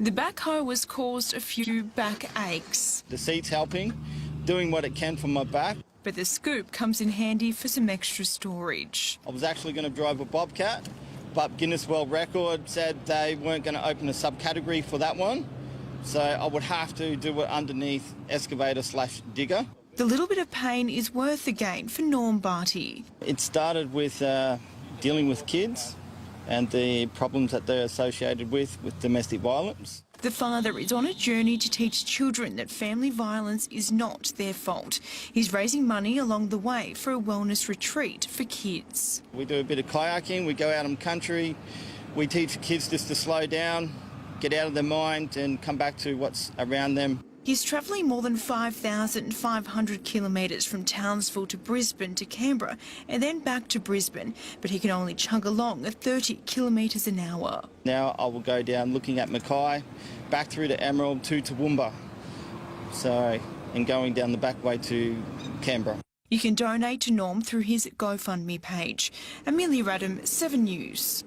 The backhoe has caused a few back aches. The seat's helping, doing what it can for my back. But the scoop comes in handy for some extra storage. I was actually going to drive a Bobcat, but Guinness World Record said they weren't going to open a subcategory for that one. So I would have to do it underneath excavator/digger. The little bit of pain is worth the gain for Norm Barty. It started with dealing with kids and the problems that they're associated with domestic violence. The father is on a journey to teach children that family violence is not their fault. He's raising money along the way for a wellness retreat for kids. We do a bit of kayaking, we go out in country, we teach kids just to slow down, get out of their mind and come back to what's around them. He's travelling more than 5,500 kilometres from Townsville to Brisbane to Canberra and then back to Brisbane, but he can only chug along at 30 kilometres an hour. Now I will go down looking at Mackay, back through to Emerald to Toowoomba, and going down the back way to Canberra. You can donate to Norm through his GoFundMe page. Amelia Radham, 7 News.